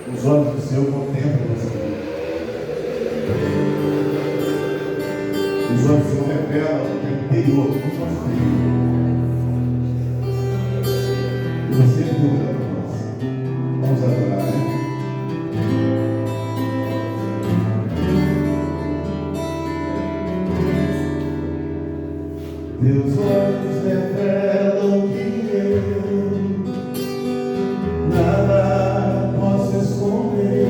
Os olhos do Senhor contemplam você. Os olhos do Senhor revelam o interior do nosso filho. E você dura para nós. Vamos adorar, né? Teus olhos revelam que eu nada posso esconder,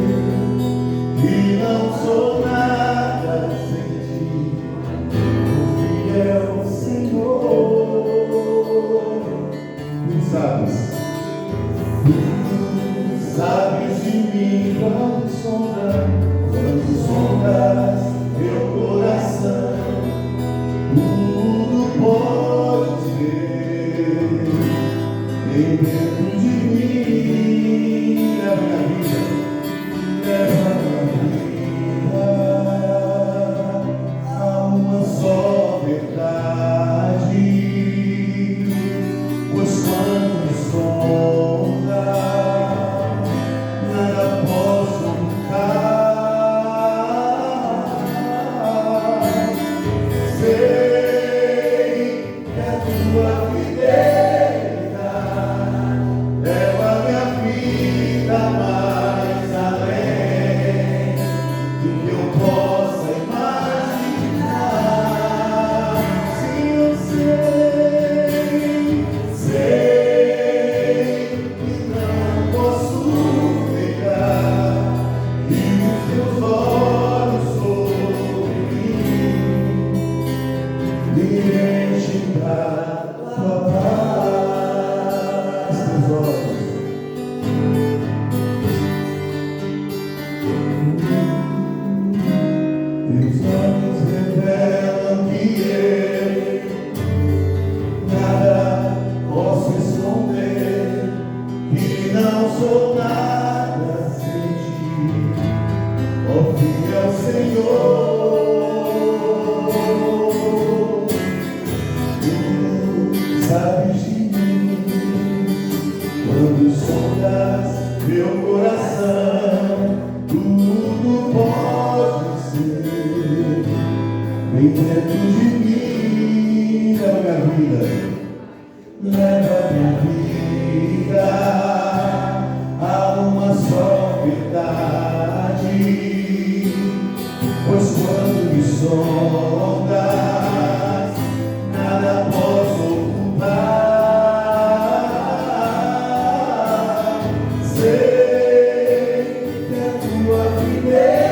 e não sou nada sem ti, fiel Senhor. Tu sabes de mim quando sondas meu coração. Tudo podes ver, nem dentro de mim. Leva minha vida, leva minha vida a uma só verdade. Pois quando sonda, nada posso ocultar. Sei que a tua fidelidade leva minha vida mais além do que eu possa imaginar. Sim, eu sei que não posso negar, e os teus olhos sobre mim me enchem da tua paz. Teus olhos, teus olhos revelam que eu nada posso esconder, que não sou nada sem ti, ó fiel Senhor. Sabes de mim quando sondas meu coração. Tudo pode ser bem dentro de mim. Leva minha vida, leva minha vida a uma só verdade. Pois quando me sondas, nada posso ocultar. Sei que a tua fidelidade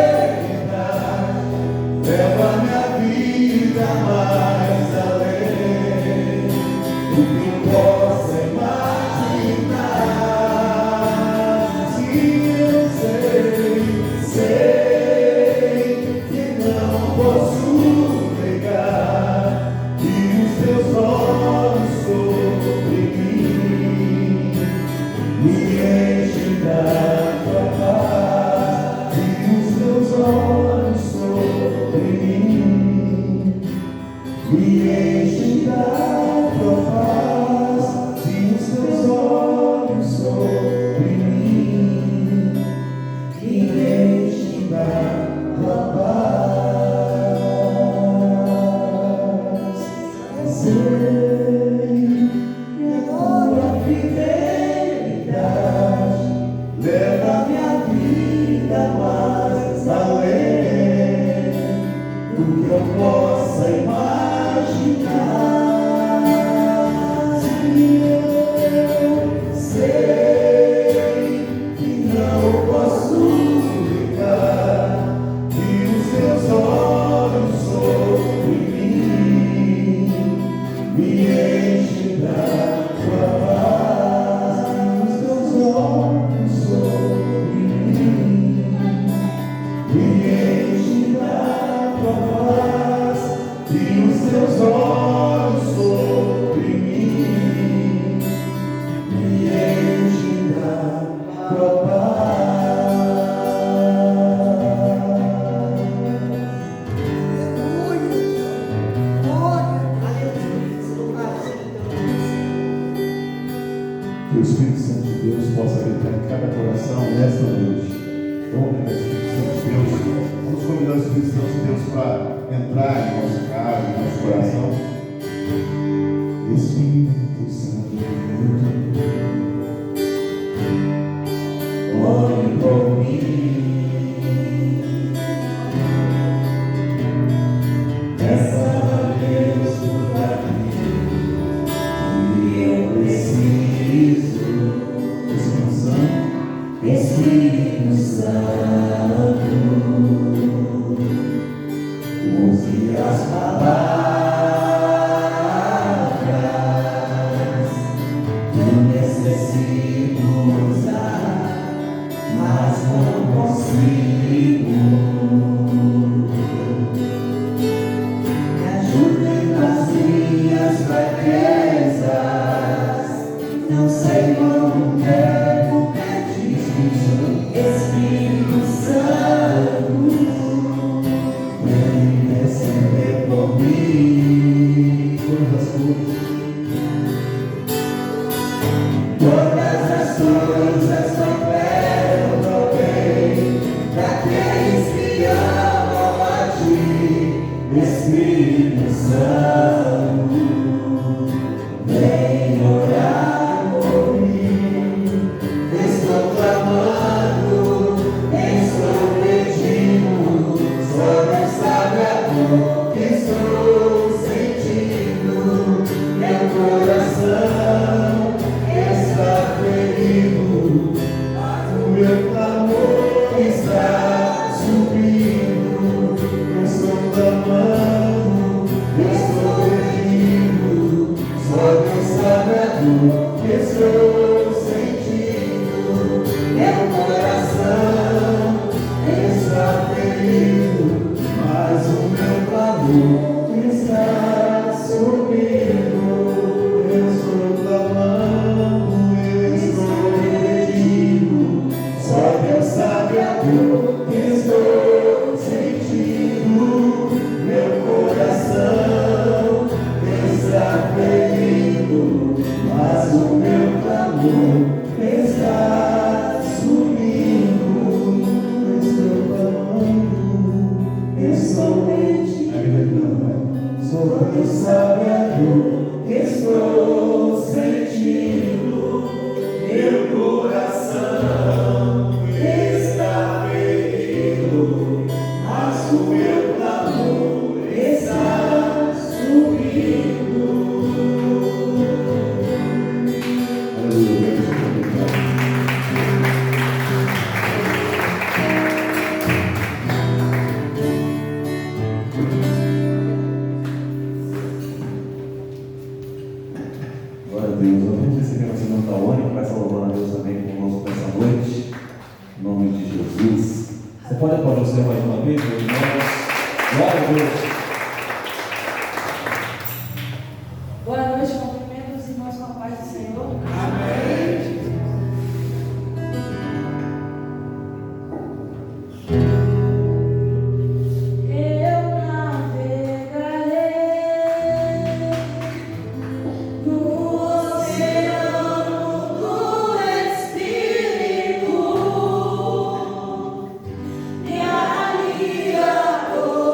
leva minha vida mais além do que eu possa imaginar. Sim, eu sei que não posso negar, e os teus olhos sobre mim me enchem da tua paz. E os teus olhos sobre mim me enchem da tua paz. E os teus olhos sobre mim me enchem da tua paz. Sei que a tua fidelidade leva minha vida mais além do que eu possa imaginar. Sim, eu sei que não posso negar, que os teus olhos sobre mim me enchem da tua paz. Os teus olhos sobre mim me enchem da tua paz. E os teus olhos sobre mim me enchem da tua paz. Que o Espírito Santo de Deus possa habitar em cada coração nesta noite. Vamos convidar os Espíritos de Deus para entrar em nossa casa, em nosso coração. Espírito Santo, ore por mim. Peça a Deus por mim, que eu preciso. Espírito Santo, use as palavras que eu necessito usar, mas não consigo. Me ajude nas minhas fraquezas, não sei como devo pedir. Espírito Santo, vem descer por mim. Todas as coisas cooperam bem para aqueles que amam a ti. Espírito Santo, vem orar por mim. Estou clamando, estou pedindo, só Deus sabe a dor que estou sentindo. Meu coração está ferido, mas o meu clamor está subindo. Estou clamando, estou pedindo, só Deus sabe a dor que estou sentindo. Meu coração está ferido, mas o meu clamor está subindo. Eu estou clamando, estou pedindo, só Deus sabe a dor que estou sentindo. Meu coração está ferido, mas o meu clamor está subindo. Estou clamando, estou pedindo, só Deus sabe a dor que estou sentindo. Meu coração está ferido, mas o meu clamor está subindo. Glória a Deus. Vamos receber a Senhor Taone, que vai estar louvando a Deus também conosco nessa noite. Em nome de Jesus. Você pode aplaudir o Senhor mais uma vez, meus irmãos? Glória a Deus. Boa noite, cumprimento os irmãos com a paz do Senhor. Amém. Eu navegarei no oceano do Espírito, e ali adorarei.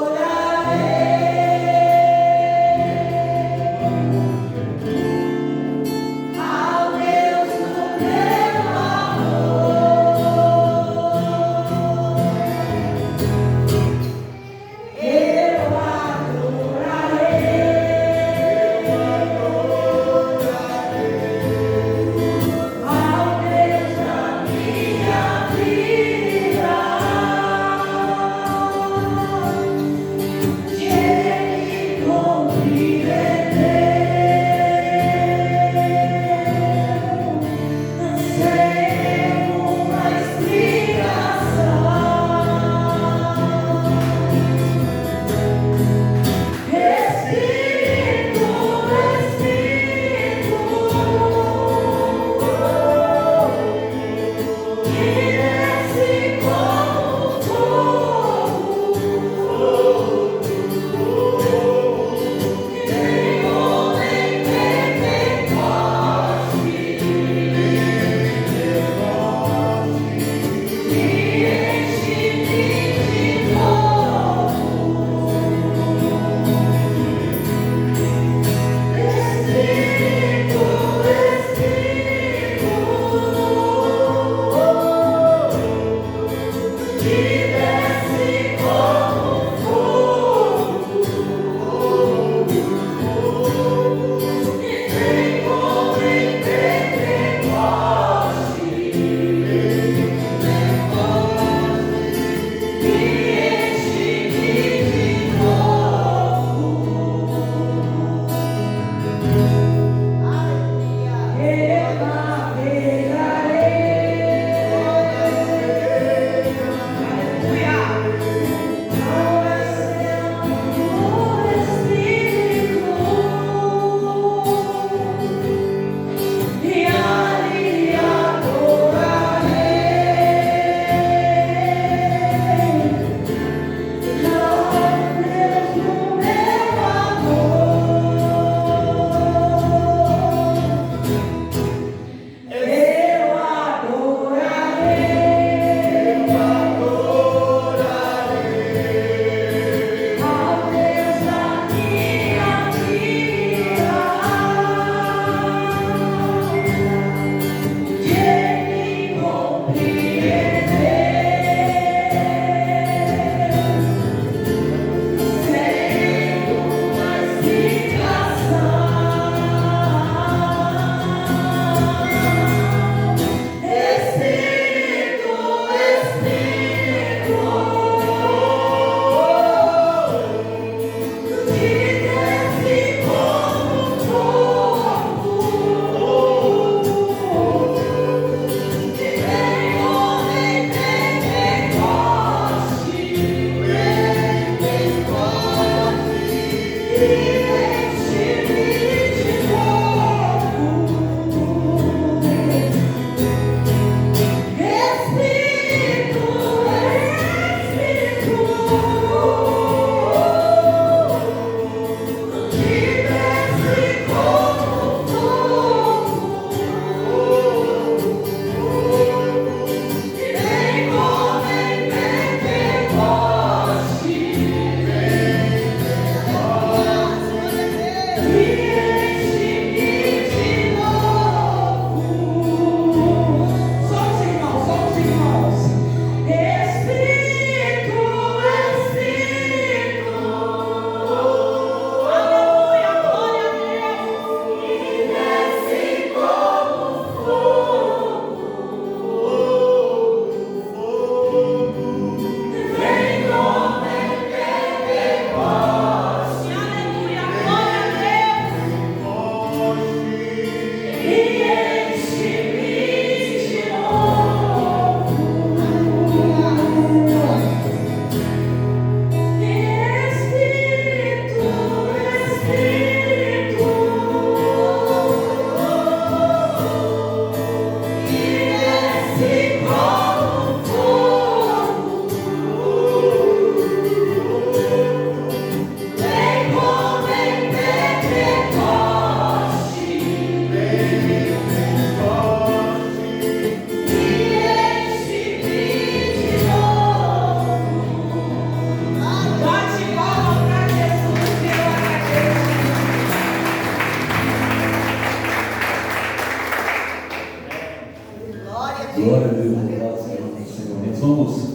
Nós vamos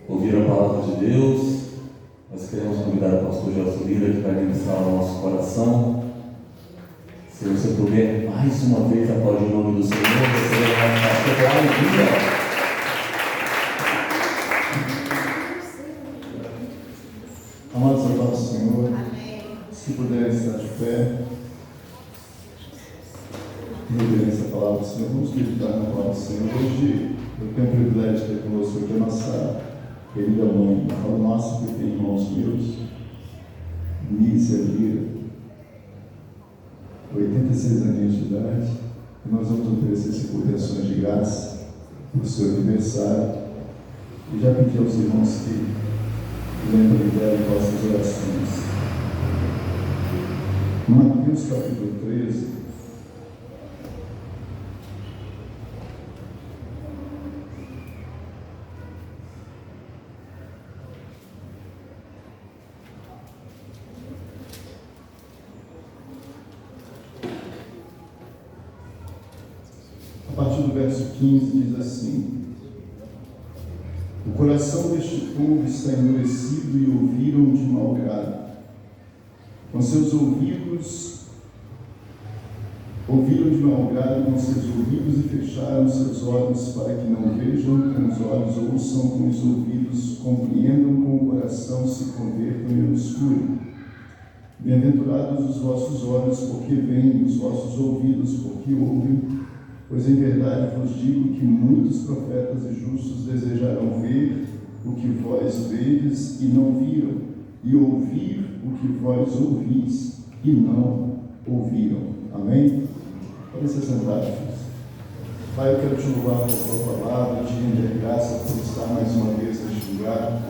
ouvir a palavra de Deus. Nós queremos convidar o pastor Gelson Lira, que vai ministrar ao nosso coração. Se você puder, mais uma vez, aplaudir o nome do Senhor, você vai nosso pastor com alegria. Amados irmãos do Senhor, se puderem estar de pé, reverência a palavra do Senhor, vamos meditar na palavra do Senhor. Hoje eu tenho o privilégio de ter conosco aqui a nossa querida mãe, eu falo nossa porque tem irmãos meus, Nícia Lira, 86 aninhos de idade, e nós vamos oferecer 50 ações de graça para o seu aniversário, e já pedi aos irmãos que lembrem dela em vossas orações. Mateus capítulo 13. A partir do verso 15 diz assim: o coração deste povo está endurecido e ouviram de mau grado. Com seus ouvidos, ouviram de mau grado com seus ouvidos e fecharam seus olhos para que não vejam com os olhos, ouçam com os ouvidos, compreendam com o coração, se convertam e obscurem. Bem-aventurados os vossos olhos, porque veem, os vossos ouvidos, porque ouvem. Pois em verdade vos digo que muitos profetas e justos desejarão ver o que vós vedes e não viram, e ouvir o que vós ouvis e não ouviram. Amém? Podem se sentar, filhos. Pai, eu quero te louvar por tua palavra, te render graça por estar mais uma vez neste lugar,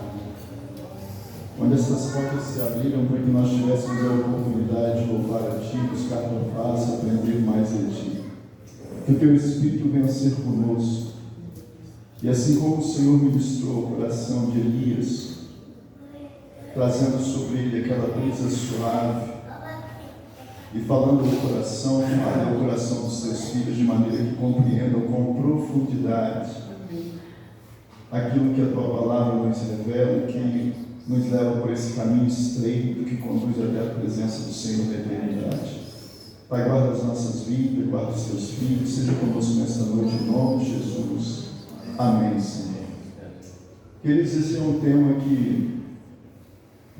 onde essas portas se abriram para que nós tivéssemos a oportunidade de louvar a Ti, buscar tua face, aprender mais de Ti. Que o Teu Espírito venha ser conosco. E assim como o Senhor ministrou o coração de Elias, trazendo sobre ele aquela brisa suave, e falando ao coração, fale ao coração dos Teus filhos, de maneira que compreendam com profundidade aquilo que a Tua palavra nos revela, que nos leva por esse caminho estreito que conduz até a presença do Senhor na eternidade. Pai, guarda as nossas vidas, guarda os Teus filhos, seja conosco nesta noite, em nome de Jesus. Amém, Senhor. Queridos, esse é um tema que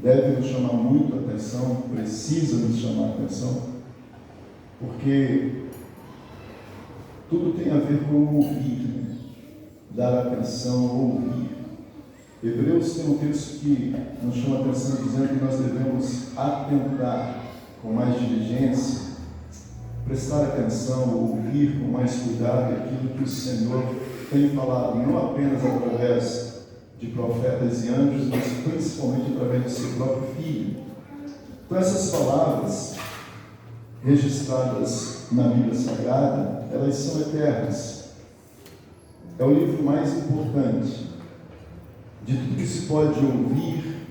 deve nos chamar muito a atenção, precisa nos chamar a atenção, porque tudo tem a ver com ouvir, né? Dar atenção, ouvir. Hebreus tem um texto que nos chama a atenção, dizendo que nós devemos atentar com mais diligência, prestar atenção, ouvir com mais cuidado aquilo que o Senhor tem falado, não apenas através de profetas e anjos, mas principalmente através do seu próprio Filho. Então essas palavras registradas na Bíblia Sagrada, elas são eternas. É o livro mais importante de tudo que se pode ouvir,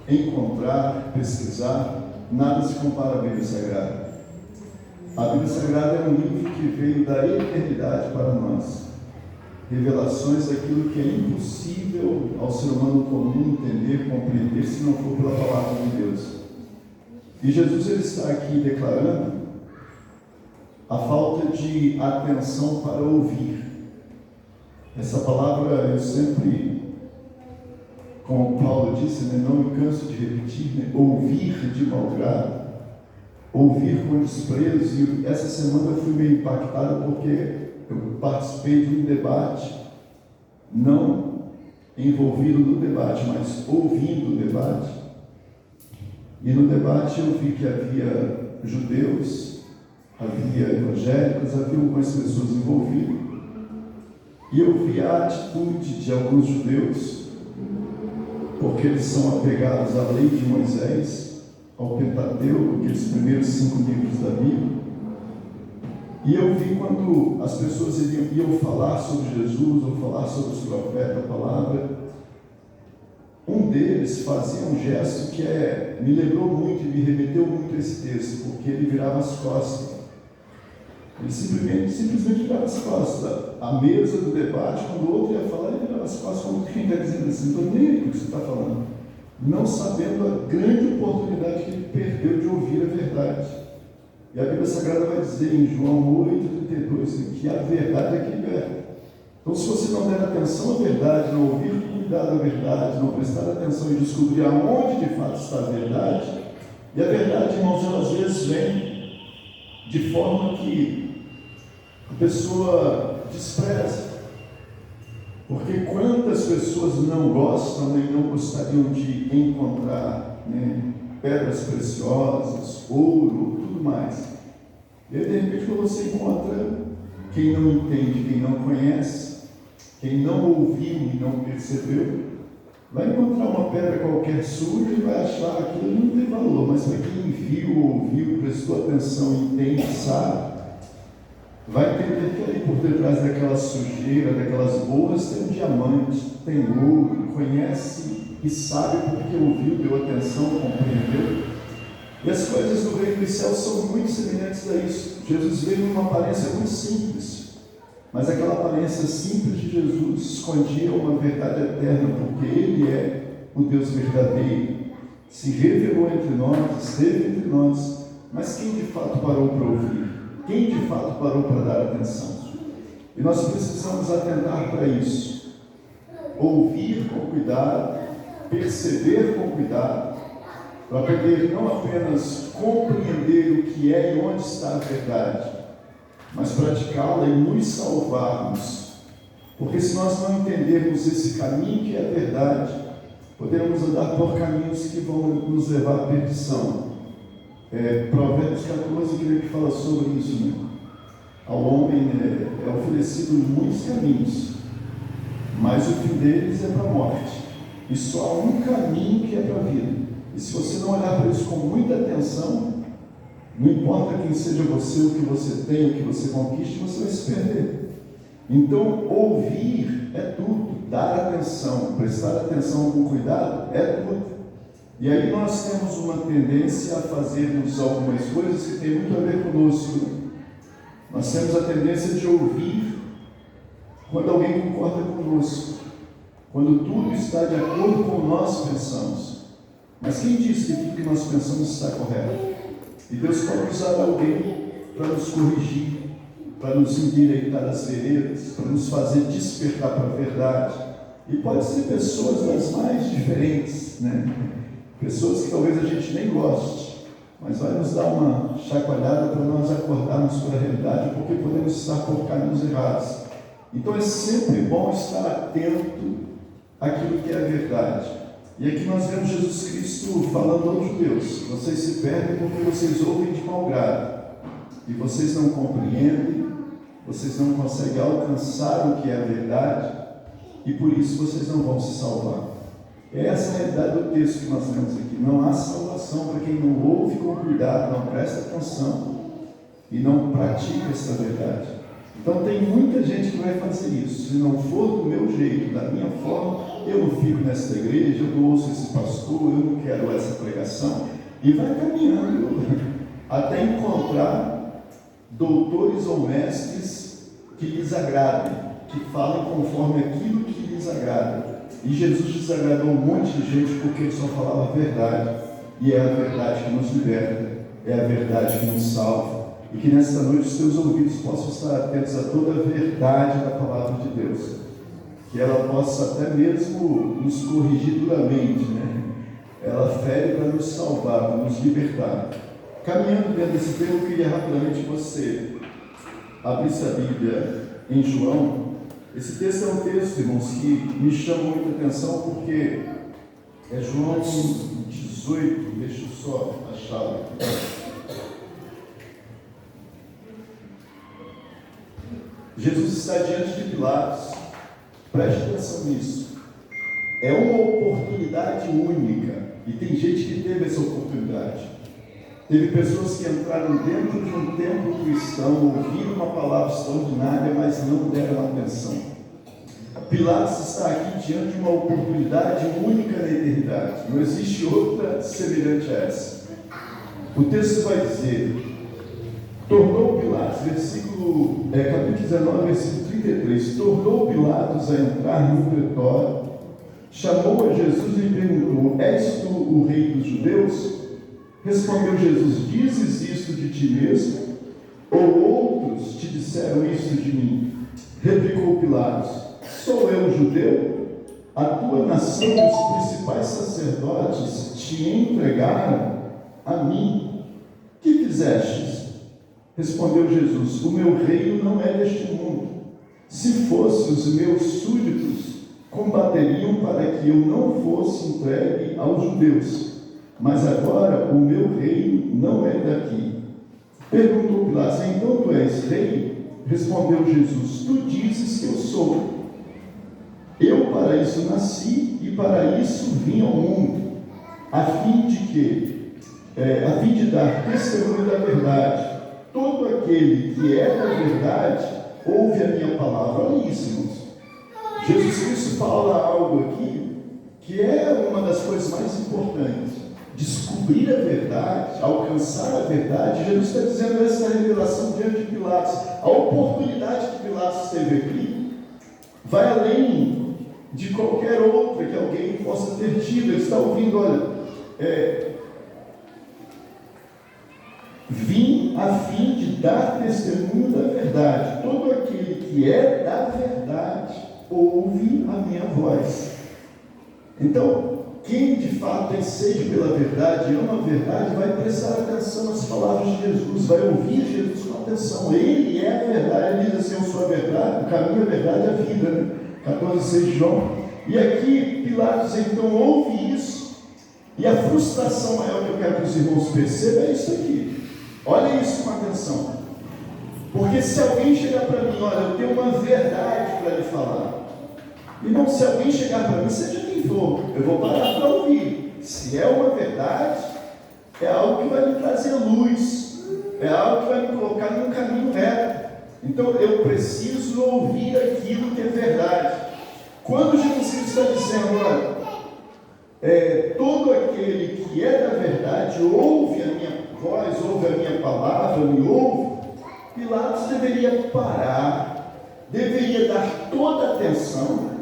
encontrar, pesquisar. Nada se compara à Bíblia Sagrada. A Bíblia Sagrada é um livro que veio da eternidade para nós. Revelações daquilo que é impossível ao ser humano comum entender, compreender, se não for pela palavra de Deus. E Jesus ele está aqui declarando a falta de atenção para ouvir. Essa palavra eu sempre, como Paulo disse, né, não me canso de repetir, né, ouvir de mau grado. Ouvir com desprezo. E essa semana eu fui meio impactado porque eu participei de um debate, não envolvido no debate, mas ouvindo o debate. E no debate eu vi que havia judeus, havia evangélicos, havia algumas pessoas envolvidas. E eu vi a atitude de alguns judeus, porque eles são apegados à lei de Moisés, ao Pentateuco, aqueles primeiros 5 livros da Bíblia. E eu vi quando as pessoas iam falar sobre Jesus, ou falar sobre os profetas, a palavra, um deles fazia um gesto que me lembrou muito e me remeteu muito a esse texto, porque ele virava as costas. Ele simplesmente virava as costas. A mesa do debate, quando o outro ia falar, as costas, como quem está dizendo assim, não estou nem aí com o que você está falando. Não sabendo a grande oportunidade que ele perdeu de ouvir a verdade. E a Bíblia Sagrada vai dizer em João 8,32 que a verdade é que liberta. Então, se você não der atenção à verdade, não ouvir com cuidado a verdade, não prestar atenção e descobrir aonde de fato está a verdade, e a verdade, irmãos, ela às vezes vem de forma que a pessoa despreza. Porque quantas pessoas não gostam e não gostariam de encontrar, né, pedras preciosas, ouro, tudo mais. E aí, de repente, quando você encontra quem não entende, quem não conhece, quem não ouviu e não percebeu, vai encontrar uma pedra qualquer suja e vai achar que aquilo não tem valor, mas para quem viu, ouviu, prestou atenção, entende, sabe, vai entender que ali por detrás daquela sujeira, daquelas borras, tem um diamante, tem ouro, conhece e sabe porque ouviu, deu atenção, compreendeu. E as coisas do reino dos céus são muito semelhantes a isso. Jesus veio numa aparência muito simples, mas aquela aparência simples de Jesus escondia uma verdade eterna, porque Ele é o Deus verdadeiro. Se revelou entre nós, esteve entre nós, mas quem de fato parou para ouvir? Quem de fato parou para dar atenção? E nós precisamos atentar para isso. Ouvir com cuidado, perceber com cuidado, para poder não apenas compreender o que é e onde está a verdade, mas praticá-la e nos salvarmos. Porque se nós não entendermos esse caminho que é a verdade, poderemos andar por caminhos que vão nos levar à perdição. Provérbios 14, creio que fala sobre isso, né? Ao homem é oferecido muitos caminhos, mas o fim deles é para a morte. E só há um caminho que é para a vida. E se você não olhar para isso com muita atenção, não importa quem seja você, o que você tem, o que você conquiste, você vai se perder. Então, ouvir é tudo, dar atenção, prestar atenção com cuidado é tudo. E aí nós temos uma tendência a fazermos algumas coisas que tem muito a ver conosco. Nós temos a tendência de ouvir quando alguém concorda conosco, quando tudo está de acordo com o que nós pensamos. Mas quem disse que tudo que nós pensamos está correto? E Deus pode usar alguém para nos corrigir, para nos endireitar as veredas, para nos fazer despertar para a verdade. E pode ser pessoas das mais diferentes, né? Pessoas que talvez a gente nem goste, mas vai nos dar uma chacoalhada para nós acordarmos para a realidade, porque podemos estar por caminhos errados. Então é sempre bom estar atento àquilo que é a verdade. E aqui nós vemos Jesus Cristo falando aos judeus: vocês se perdem porque vocês ouvem de mau grado, e vocês não compreendem, vocês não conseguem alcançar o que é a verdade, e por isso vocês não vão se salvar. Essa é a realidade do texto que nós temos aqui. Não há salvação para quem não ouve com cuidado, não presta atenção e não pratica essa verdade. Então tem muita gente que vai fazer isso. Se não for do meu jeito, da minha forma, eu não fico nessa igreja, eu não ouço esse pastor, eu não quero essa pregação. E vai caminhando até encontrar doutores ou mestres que lhes agradem, que falem conforme aquilo que lhes agrada. E Jesus desagradou um monte de gente porque ele só falava a verdade. E é a verdade que nos liberta, é a verdade que nos salva. E que nesta noite os teus ouvidos possam estar atentos a toda a verdade da palavra de Deus. Que ela possa até mesmo nos corrigir duramente, né? Ela fere para nos salvar, para nos libertar. Caminhando dentro desse tema, eu queria rapidamente que você abrisse a Bíblia em João. Esse texto é um texto, irmãos, que me chama muita atenção, porque é João 18, deixa eu só achar aqui. Jesus está diante de Pilatos. Preste atenção nisso. É uma oportunidade única, e tem gente que teve essa oportunidade. Teve pessoas que entraram dentro de um templo cristão, ouviram uma palavra extraordinária, mas não deram atenção. Pilatos está aqui diante de uma oportunidade única na eternidade. Não existe outra semelhante a essa. O texto vai dizer: tornou Pilatos, capítulo 19, versículo 33. Tornou Pilatos a entrar no pretório, chamou a Jesus e lhe perguntou: És tu o rei dos judeus? Respondeu Jesus: Dizes isto de ti mesmo? Ou outros te disseram isto de mim? Replicou Pilatos: Sou eu judeu? A tua nação e os principais sacerdotes te entregaram a mim. Que fizestes? Respondeu Jesus: O meu reino não é deste mundo. Se fosse, os meus súditos combateriam para que eu não fosse entregue aos judeus. Mas agora o meu reino não é daqui. Perguntou Pilatos: Então tu és rei? Respondeu Jesus: Tu dizes que eu sou. Eu para isso nasci e para isso vim ao mundo, a fim de dar testemunho da verdade. Todo aquele que é da verdade ouve a minha palavra. Olha isso, irmãos. Jesus Cristo fala algo aqui que é uma das coisas mais importantes. Descobrir a verdade, alcançar a verdade. Jesus está dizendo essa revelação diante de Pilatos. A oportunidade que Pilatos teve aqui vai além de qualquer outra que alguém possa ter tido. Ele está ouvindo: olha, vim a fim de dar testemunho da verdade. Todo aquele que é da verdade ouve a minha voz. Então, quem de fato tem sede pela verdade, ama a verdade, vai prestar atenção nas palavras de Jesus, vai ouvir Jesus com atenção. Ele é a verdade. Ele diz assim: eu sou a verdade, o caminho, a verdade e a vida, né? 14,6 de João. E aqui Pilatos então ouve isso, e a frustração maior que eu quero que os irmãos percebam é isso aqui. Olha isso com atenção. Porque se alguém chegar para mim: olha, eu tenho uma verdade para lhe falar. Irmão, se alguém chegar para mim, seja quem for, eu vou parar para ouvir. Se é uma verdade, é algo que vai me trazer luz, é algo que vai me colocar num caminho reto. Então eu preciso ouvir aquilo que é verdade. Quando Jesus Cristo está dizendo: olha, todo aquele que é da verdade ouve a minha voz, ouve a minha palavra, me ouve, Pilatos deveria parar, deveria dar toda a atenção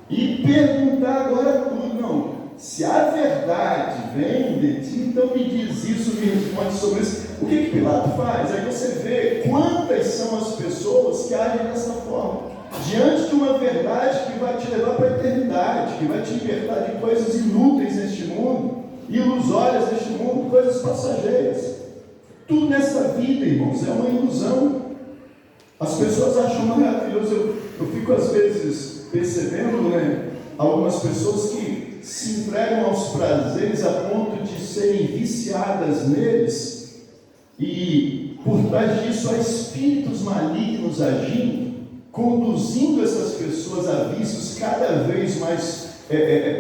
e perguntar agora tudo. Não, se a verdade vem de ti, então me diz isso, me responde sobre isso. O que Pilatos faz? Aí você vê quantas são as pessoas que agem dessa forma, diante de uma verdade que vai te levar para a eternidade, que vai te libertar de coisas inúteis neste mundo, ilusórias neste mundo, coisas passageiras. Tudo nessa vida, irmãos, é uma ilusão. As pessoas acham maravilhoso. Eu fico às vezes percebendo, né, algumas pessoas que se entregam aos prazeres a ponto de serem viciadas neles, e por trás disso há espíritos malignos agindo, conduzindo essas pessoas a vícios cada vez mais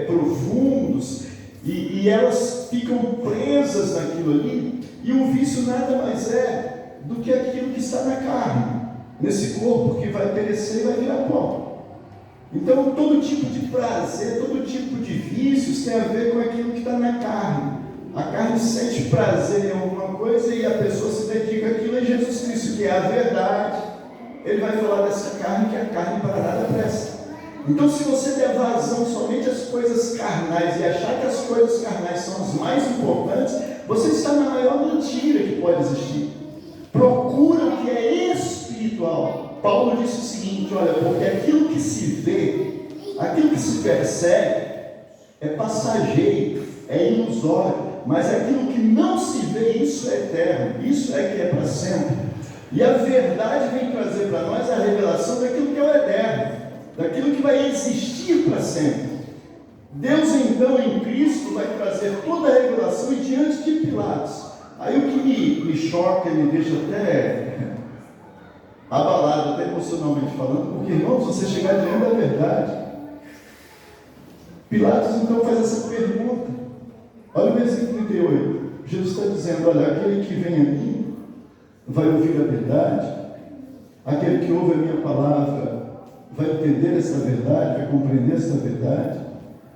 profundos, e elas ficam presas naquilo ali, e o vício nada mais é do que aquilo que está na carne, nesse corpo que vai perecer e vai virar pó. Então todo tipo de prazer, todo tipo de vícios tem a ver com aquilo que está na carne. A carne sente prazer em alguma coisa e a pessoa se dedica àquilo. E Jesus Cristo, que é a verdade, ele vai falar dessa carne, que a carne para nada presta. Então, se você der vazão somente às coisas carnais e achar que as coisas carnais são as mais importantes, você está na maior mentira que pode existir. Procura o que é espiritual. Paulo disse o seguinte: olha, porque aquilo que se vê, aquilo que se percebe, é passageiro, é ilusório, mas aquilo que não se vê, isso é eterno, isso é que é para sempre. E a verdade vem trazer para nós a revelação daquilo que é o eterno, daquilo que vai existir para sempre. Deus então em Cristo vai trazer toda a revelação, e diante de Pilatos, aí o que me choca e me deixa até abalado, até emocionalmente falando, porque, irmãos, você chegar diante da verdade, Pilatos então faz essa pergunta. Olha o versículo 38, Jesus está dizendo: olha, aquele que vem a mim vai ouvir a verdade, aquele que ouve a minha palavra vai entender essa verdade, vai compreender essa verdade.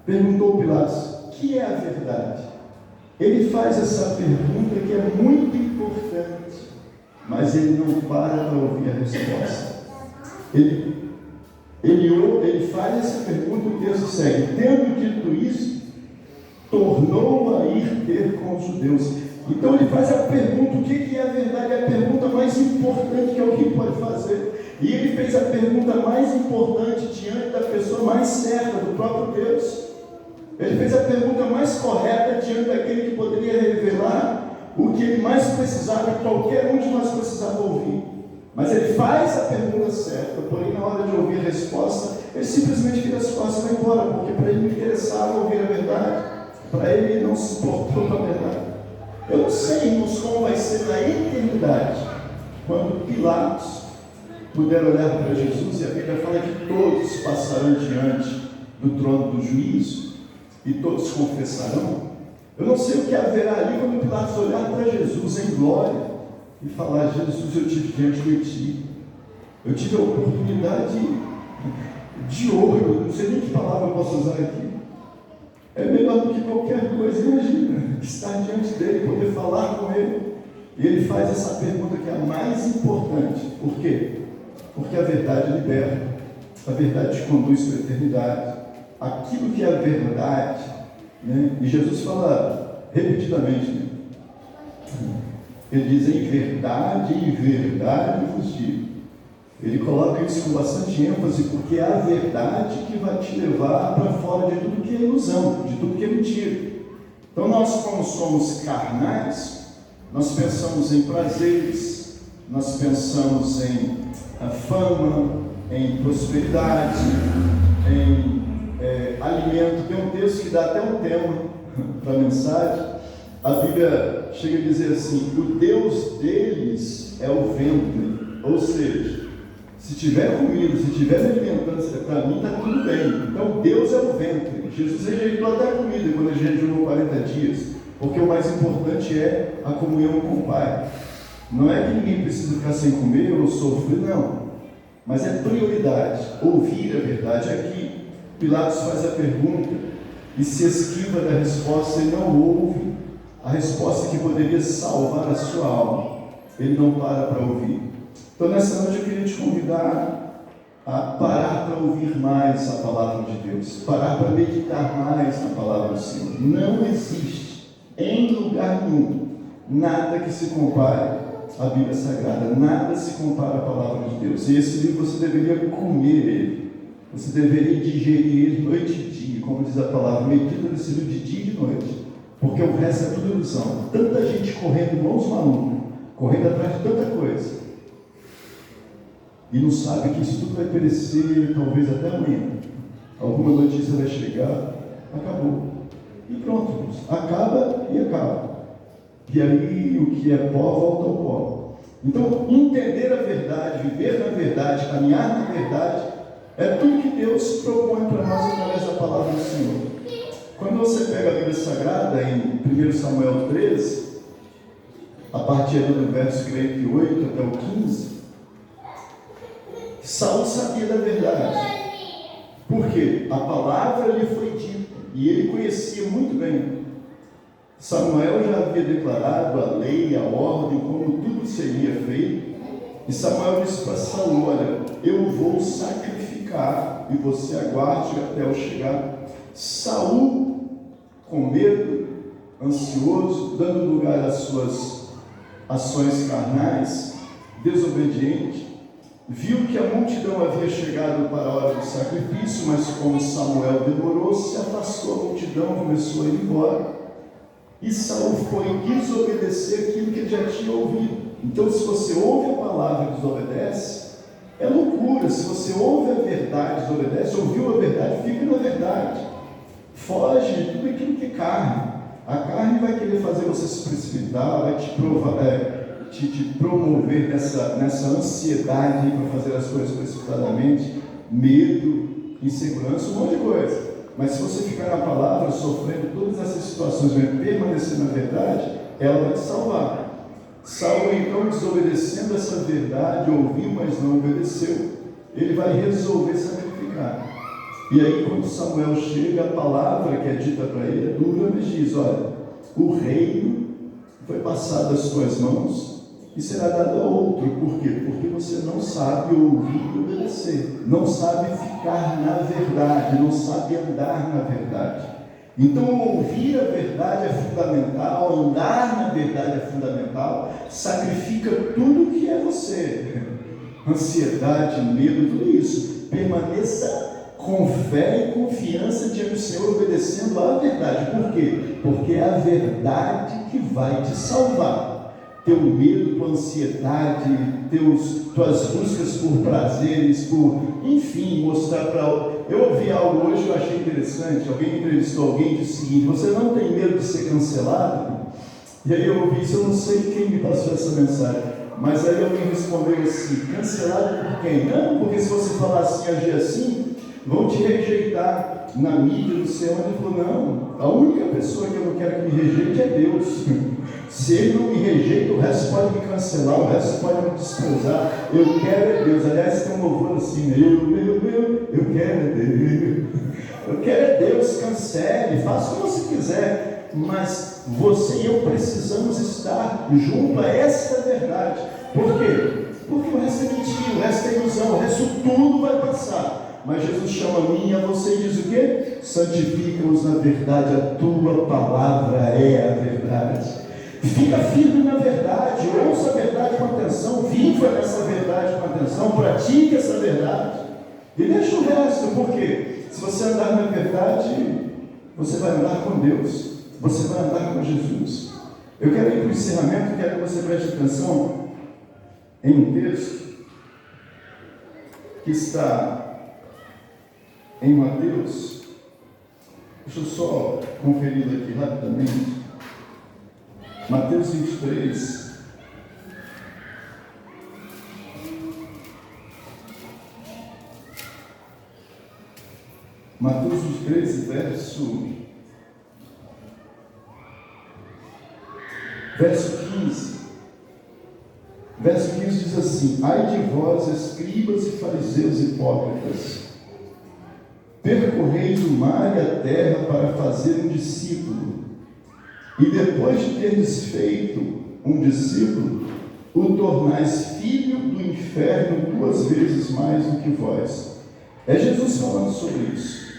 Perguntou Pilatos: que é a verdade? Ele faz essa pergunta que é muito importante, mas ele não para ouvir a resposta. Ele Ele faz essa pergunta e o texto segue: tendo dito isso, tornou a ir ter com os judeus. Então ele faz a pergunta: o que é a verdade? É a pergunta mais importante que alguém pode fazer. E ele fez a pergunta mais importante diante da pessoa mais certa, do próprio Deus. Ele fez a pergunta mais correta diante daquele que poderia revelar o que ele mais precisava, que qualquer um de nós precisava ouvir. Mas ele faz a pergunta certa, porém na hora de ouvir a resposta, ele simplesmente vira as costas e vai embora, porque para ele não interessava ouvir a verdade, para ele não se importou com a verdade. Eu não sei, irmãos, como vai ser na eternidade, quando Pilatos puder olhar para Jesus, e a Bíblia fala que todos passarão diante do trono do juízo, e todos confessarão. Eu não sei o que haverá ali quando Pilatos olhar para Jesus em glória e falar: Jesus, eu tive diante de ti, eu tive a oportunidade de ouro, não sei nem que palavra eu posso usar aqui, é melhor do que qualquer coisa. Imagina, estar diante dele, poder falar com ele, e ele faz essa pergunta que é a mais importante. Por quê? Porque a verdade liberta, a verdade te conduz para a eternidade. Aquilo que é a verdade, né? E Jesus fala repetidamente, né? Ele diz: em verdade vos digo. Ele coloca isso com bastante ênfase, porque é a verdade que vai te levar para fora de tudo que é ilusão, de tudo que é mentira. Então nós, como somos carnais, nós pensamos em prazeres, nós pensamos em fama, em prosperidade, em alimento. Tem um texto que dá até um tema para a mensagem. A Bíblia chega a dizer assim: o Deus deles é o ventre. Ou seja, se tiver comida, se tiver alimentando, para mim está tudo bem. Então Deus é o ventre. Jesus rejeitou até a comida quando ele jejuou 40 dias, porque o mais importante é a comunhão com o Pai. Não é que ninguém precisa ficar sem comer ou sofrer, não. Mas é prioridade, ouvir a verdade. Aqui Pilatos faz a pergunta e se esquiva da resposta. Ele não ouve a resposta que poderia salvar a sua alma. Ele não para ouvir. Então nessa noite eu queria te convidar a parar para ouvir mais a palavra de Deus, parar para meditar mais na palavra do Senhor. Não existe em lugar nenhum nada que se compare à Bíblia Sagrada, nada se compara à palavra de Deus. E esse livro você deveria comer ele, você deveria digerir ele noite e dia, como diz a palavra. Medita nesse livro de dia e de noite, porque o resto é tudo ilusão. Tanta gente correndo igual os malucos, correndo atrás de tanta coisa, e não sabe que isso tudo vai perecer, talvez até amanhã. Alguma notícia vai chegar, acabou. E pronto, acaba e acaba. E aí o que é pó volta ao pó. Então, entender a verdade, viver na verdade, caminhar na verdade, é tudo que Deus propõe para nós através da palavra do Senhor. Quando você pega a Bíblia Sagrada, em 1 Samuel 13, a partir do verso 8 até o 15, Saul sabia da verdade. Por quê? A palavra lhe foi dita, e ele conhecia muito bem. Samuel já havia declarado a lei, a ordem, como tudo seria feito. E Samuel disse para Saul: olha, eu vou sacrificar, e você aguarde até eu chegar. Saul, com medo, ansioso, dando lugar às suas ações carnais, desobediente, viu que a multidão havia chegado para a hora do sacrifício, mas como Samuel demorou, se afastou a multidão, começou a ir embora. E Saul foi desobedecer aquilo que ele já tinha ouvido. Então, se você ouve a palavra e desobedece, é loucura. Se você ouve a verdade e desobedece, ouviu a verdade, fica na verdade. Foge de tudo aquilo que é carne. A carne vai querer fazer você se precipitar, vai te promover nessa ansiedade para fazer as coisas precipitadamente, medo, insegurança, um monte de coisa. Mas se você ficar na palavra, sofrendo todas essas situações, vai permanecer na verdade, ela vai te salvar. Saul, então, desobedecendo essa verdade, ouviu, mas não obedeceu, ele vai resolver sacrificar. E aí, quando Samuel chega, a palavra que é dita para ele é dura, mas diz: olha, o reino foi passado às tuas mãos e será dado a outro. Por quê? Porque você não sabe ouvir e obedecer, não sabe ficar ficar na verdade, não sabe andar na verdade. Então, ouvir a verdade é fundamental, andar na verdade é fundamental, sacrifica tudo que é você, ansiedade, medo, tudo isso. Permaneça com fé e confiança diante do Senhor, obedecendo à verdade. Por quê? Porque é a verdade que vai te salvar. Teu medo, tua ansiedade, tuas buscas por prazeres, enfim, mostrar para... Eu ouvi algo hoje que eu achei interessante. Alguém entrevistou alguém e disse o seguinte: você não tem medo de ser cancelado? E aí eu ouvi isso, eu não sei quem me passou essa mensagem, mas aí alguém respondeu assim: cancelado por quem? Não, porque se você falar assim, agir assim, vão te rejeitar na mídia, não sei onde. Ele falou: não, a única pessoa que eu não quero que me rejeite é Deus. Se Ele não me rejeita, o resto pode me cancelar, o resto pode me desprezar. Eu quero é Deus. Aliás, tem um louvor assim, né? Eu quero é Deus. Eu quero é Deus, cancele, faça como você quiser, mas você e eu precisamos estar junto a esta verdade. Por quê? Porque o resto é mentira, o resto é ilusão, o resto tudo vai passar. Mas Jesus chama a mim e a você e diz o quê? Santifica-os na verdade, a tua palavra é a verdade. Fica firme na verdade, ouça a verdade com atenção, viva nessa verdade com atenção, pratique essa verdade e deixa o resto. Por quê? Se você andar na verdade, você vai andar com Deus, você vai andar com Jesus. Eu quero ir para o encerramento, quero que você preste atenção em um texto que está em Mateus. Deixa eu só conferir aqui rapidamente. Mateus 23. Mateus 23, verso 15. Verso 15 diz assim: ai de vós, escribas e fariseus hipócritas, percorreis o mar e a terra para fazer um discípulo, e depois de terdes feito um discípulo, o tornais filho do inferno 2 vezes mais do que vós. É Jesus falando sobre isso.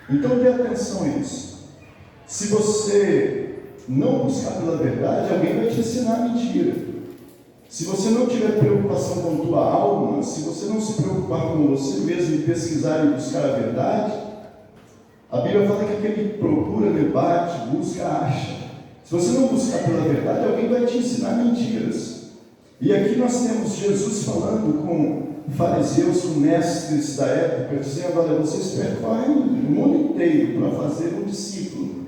Então dê atenção a isso. Se você não buscar pela verdade, alguém vai te ensinar a mentira. Se você não tiver preocupação com a tua alma, se você não se preocupar com você mesmo e pesquisar e buscar a verdade, a Bíblia fala que aquele procura, debate, busca, acha. Se você não buscar pela verdade, alguém vai te ensinar mentiras. E aqui nós temos Jesus falando com fariseus, com mestres da época, dizendo: olha, vocês percorrem o mundo inteiro para fazer um discípulo,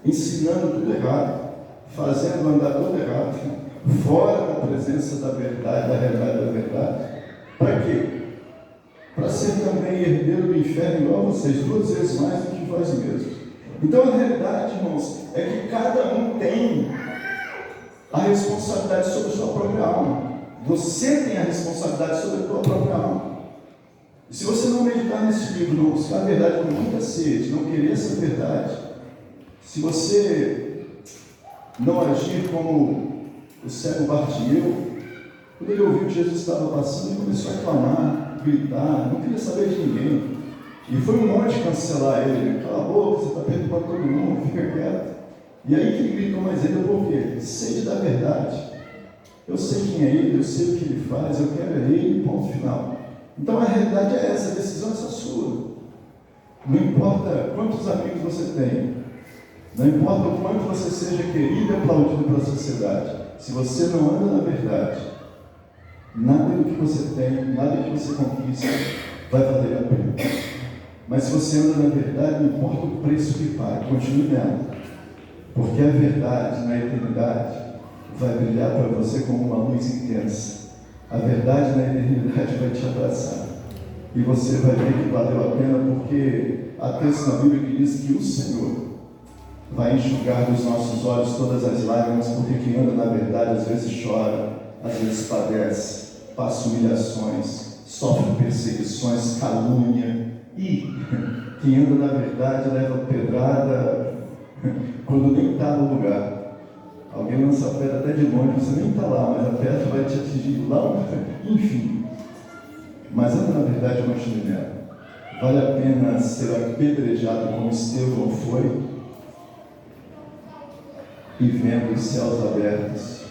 ensinando tudo errado, fazendo andar tudo errado, fora da presença da verdade, da realidade da verdade. Para quê? Para ser também herdeiro do inferno igual a vocês, 2 vezes mais do que vós mesmos. Então a realidade, irmãos, é que cada um tem a responsabilidade sobre a sua própria alma. Você tem a responsabilidade sobre a tua própria alma. E se você não meditar nesse livro, não buscar a verdade com muita sede, não querer essa verdade, se você não agir como o cego Bartimeu, quando ele ouviu que Jesus estava passando, ele começou a clamar, gritar, não queria saber de ninguém. E foi um monte cancelar ele: cala a boca, você está perturbando todo mundo, fica quieto. E aí que ele gritou mais ainda: por quê? Sede da verdade. Eu sei quem é ele, eu sei o que ele faz, eu quero é ele, ponto final. Então a realidade é essa, a decisão é sua. Não importa quantos amigos você tem, não importa o quanto você seja querido e aplaudido pela sociedade, se você não anda na verdade, nada do que você tem, nada que você conquista vai valer a pena. Mas se você anda na verdade, não importa o preço que pague, continue nela. Porque a verdade, na eternidade, vai brilhar para você como uma luz intensa. A verdade, na eternidade, vai te abraçar. E você vai ver que valeu a pena, porque há texto na Bíblia que diz que o Senhor vai enxugar dos nossos olhos todas as lágrimas, porque quem anda na verdade às vezes chora, às vezes padece, passa humilhações, sofre perseguições, calúnia. E quem anda na verdade leva pedrada quando nem está no lugar. Alguém lança a pedra até de longe, você nem está lá, mas a pedra vai te atingir lá, enfim. Mas anda na verdade, continue nela. Vale a pena ser apedrejado como Estevão foi e vendo os céus abertos,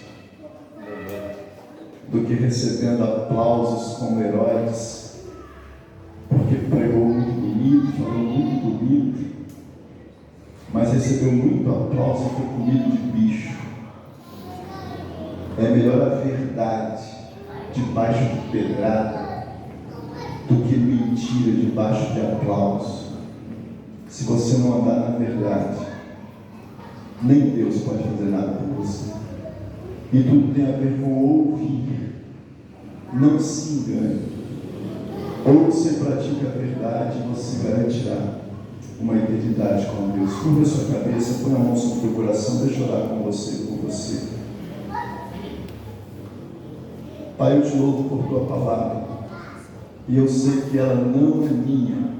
do que recebendo aplausos como heróis, porque pregou muito bonito, falou muito bonito, mas recebeu muito aplauso e foi comido de bicho. É melhor a verdade debaixo de pedrada do que mentira debaixo de aplauso. Se você não andar na verdade, nem Deus pode fazer nada por você. E tudo tem a ver com ouvir. Não se engane. Ou você pratica a verdade, você garantirá uma eternidade com Deus. Curva a sua cabeça, põe a mão sobre o teu coração, deixa eu orar com você, com você. Pai, eu te louvo por tua palavra. E eu sei que ela não é minha.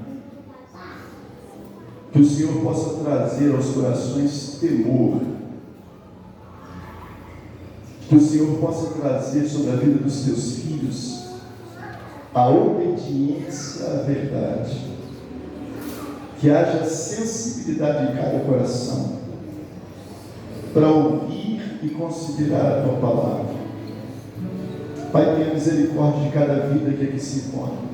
Que o Senhor possa trazer aos corações temor. Que o Senhor possa trazer sobre a vida dos teus filhos a obediência à verdade. Que haja sensibilidade em cada coração para ouvir e considerar a tua palavra. Pai, tenha misericórdia de cada vida que aqui se encontra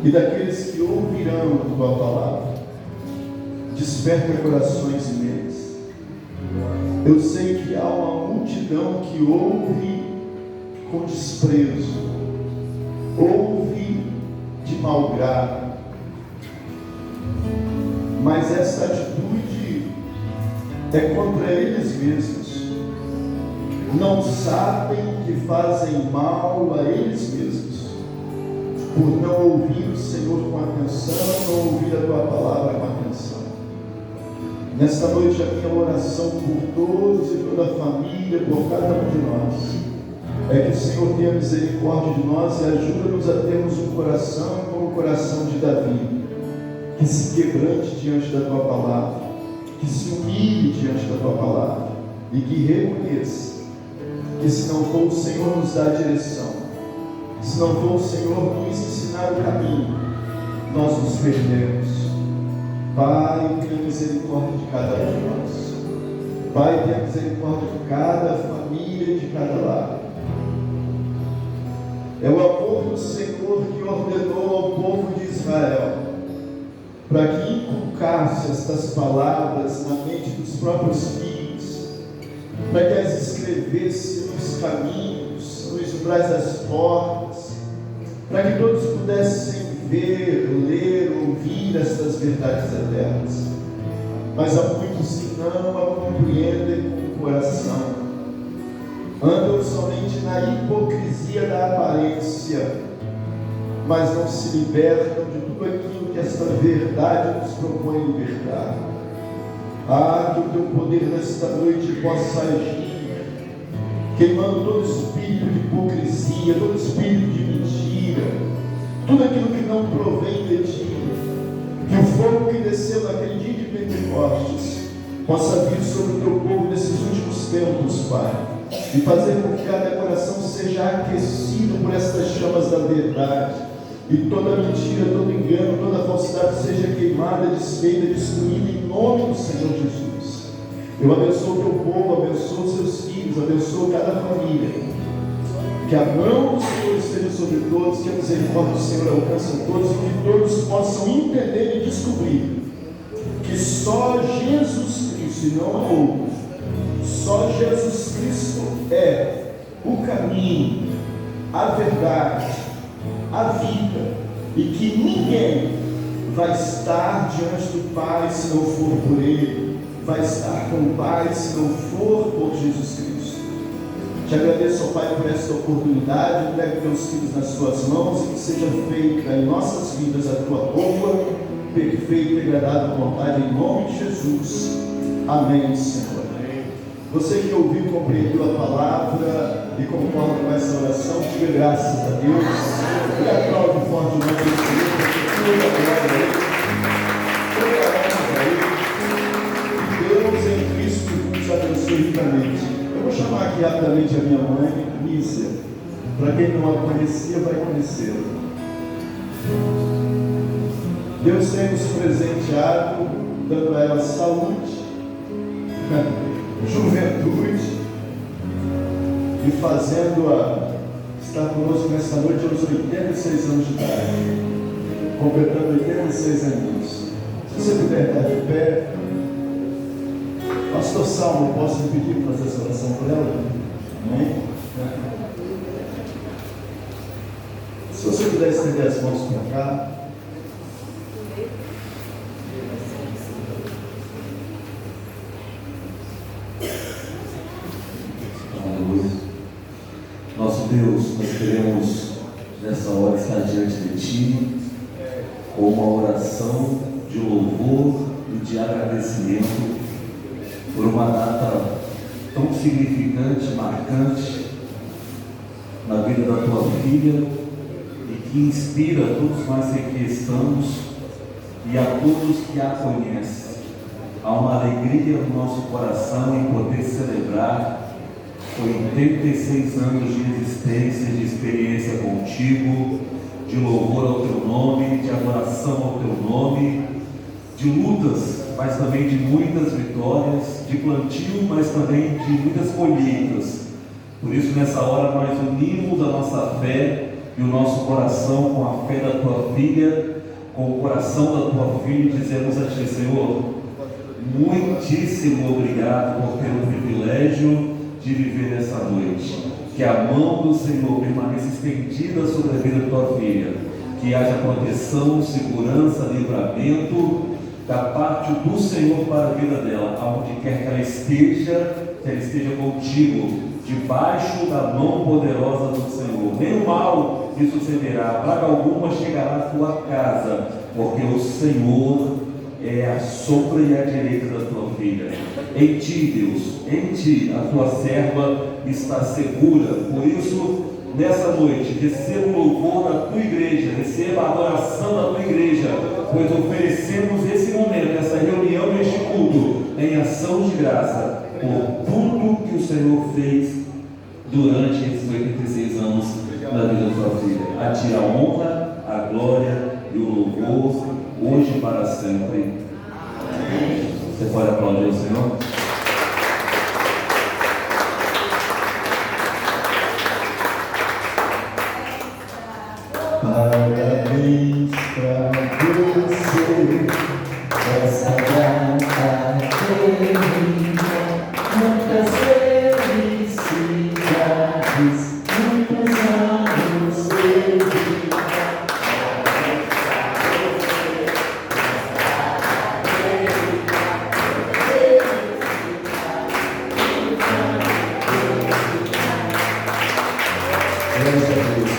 e daqueles que ouvirão a tua palavra. Desperta corações e mentes. Eu sei que há uma multidão que ouve com desprezo, ouve de mau grado, mas essa atitude é contra eles mesmos. Não sabem que fazem mal a eles mesmos, por não ouvir o Senhor com atenção, não ouvir a tua palavra com atenção. Nesta noite a minha oração por todos e toda a família, por cada um de nós, é que o Senhor tenha misericórdia de nós e ajuda-nos a termos um coração como o coração de Davi, que se quebrante diante da tua palavra, que se humilhe diante da tua palavra e que reconheça que se não for o Senhor nos dar a direção, se não for o Senhor nos ensinar o caminho, nós nos perdemos. Pai, tenha misericórdia de cada um de nós. Pai, tenha misericórdia de cada família e de cada lar. É o amor do Senhor que ordenou ao povo de Israel para que inculcasse estas palavras na mente dos próprios filhos, para que as escrevesse nos caminhos, nos umbrais das portas, para que todos pudessem ver, ler, ouvir estas verdades eternas. Mas há muitos que não a compreendem com o coração, andam somente na hipocrisia da aparência, mas não se libertam de tudo aquilo que esta verdade nos propõe libertar. Ah, que o teu poder nesta noite possa agir, queimando todo espírito de hipocrisia, todo espírito de mentira, tudo aquilo que não provém de ti. Que o fogo que desceu naquele dia de Pentecostes possa vir sobre o teu povo nesses últimos tempos, Pai, e fazer com que cada coração seja aquecido por estas chamas da verdade, e toda mentira, todo engano, toda falsidade seja queimada, desfeita, destruída em nome do Senhor Jesus. Eu abençoo o teu povo, abençoo os seus filhos, abençoo cada família. Que a mão do Senhor esteja sobre todos, que a misericórdia do Senhor alcance todos, e que todos possam entender e descobrir que só Jesus Cristo e não há outro, só Jesus Cristo é o caminho, a verdade, a vida, e que ninguém vai estar diante do Pai se não for por Ele, vai estar com o Pai se não for por Jesus Cristo. Te agradeço, ó Pai, por esta oportunidade. Entregue teus filhos nas tuas mãos e que seja feita em nossas vidas a tua boa, perfeita e agradável vontade, em nome de Jesus. Amém, Senhor. Você que ouviu e compreendeu a palavra e concorda com essa oração, diga graças a Deus e aplaude forte o nome do Senhor, porque toda a glória a Ele, toda a honra a Ele. Deus em Cristo nos abençoe ricamente. Eu vou chamar aqui rapidamente a minha mãe, Nícia. Para quem não a conhecia, vai conhecê-la. Deus tem nos presenteado, dando a ela saúde, juventude, e fazendo-a estar conosco nesta noite aos 86 anos de idade, completando 86 anos. Se você puder estar de pé, Pastor Salmo, posso lhe pedir para fazer essa oração por ela? Amém? Se você puder estender as mãos para cá. Nosso Deus, nós queremos nessa hora estar diante de Ti com uma oração de louvor e de agradecimento por uma data tão significante, marcante na vida da Tua filha e que inspira a todos nós que aqui estamos e a todos que a conhecem. Há uma alegria no nosso coração em poder celebrar 86 anos de existência, de experiência contigo, de louvor ao Teu nome, de adoração ao Teu nome, de lutas, mas também de muitas vitórias, de plantio, mas também de muitas colheitas. Por isso, nessa hora, nós unimos a nossa fé e o nosso coração com a fé da Tua filha, com o coração da Tua filha, e dizemos a Ti, Senhor, muitíssimo obrigado por ter o privilégio de viver nessa noite. Que a mão do Senhor permaneça estendida sobre a vida da Tua filha, que haja proteção, segurança, livramento da parte do Senhor para a vida dela, aonde quer que ela esteja contigo, debaixo da mão poderosa do Senhor. Nem o mal lhe sucederá, praga alguma chegará à tua casa, porque o Senhor é a sombra e a direita da tua filha. Em Ti, Deus, em Ti, a tua serva está segura. Por isso, nessa noite, receba o louvor da Tua igreja, receba a adoração da Tua igreja, pois oferecemos esse momento, essa reunião, este culto, em ação de graça, por tudo que o Senhor fez durante esses 86 anos na vida da Tua filha. A Ti a honra, a glória e o louvor, hoje e para sempre. Amém. Você pode aplaudir o Senhor? Parabéns pra você, essa data querida, muitas felicidades, muitos anos de vida.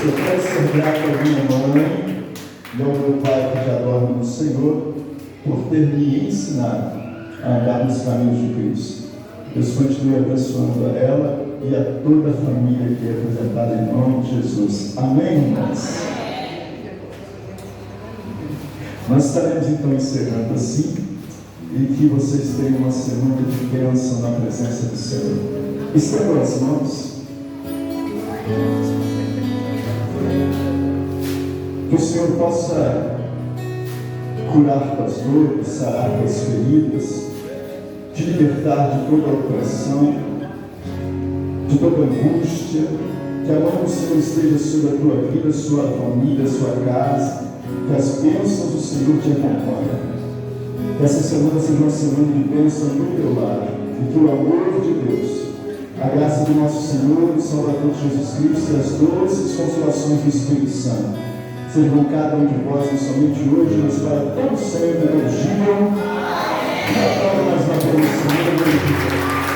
Eu quero ser grato à minha mãe e ao meu pai que já dorme no Senhor por ter me ensinado a andar nos caminhos de Cristo. Deus continue abençoando a ela e a toda a família que é representada em nome de Jesus. Amém, irmãos? Nós estaremos então encerrando assim e que vocês tenham uma semana de bênção na presença do Senhor. Estendam as mãos. Que o Senhor possa curar tuas dores, sarar tuas feridas, te libertar de toda opressão, de toda angústia. Que a mão do Senhor esteja sobre a tua vida, sua família, sua casa. Que as bênçãos do Senhor te acompanhem. Que essa semana seja uma semana de bênção no teu lar. E que o amor de Deus, a graça do nosso Senhor e Salvador Jesus Cristo e as doces consolações do Espírito Santo sejam cada um de vós, não somente hoje, mas para todo sempre, no dia, na hora mais na presença do Senhor.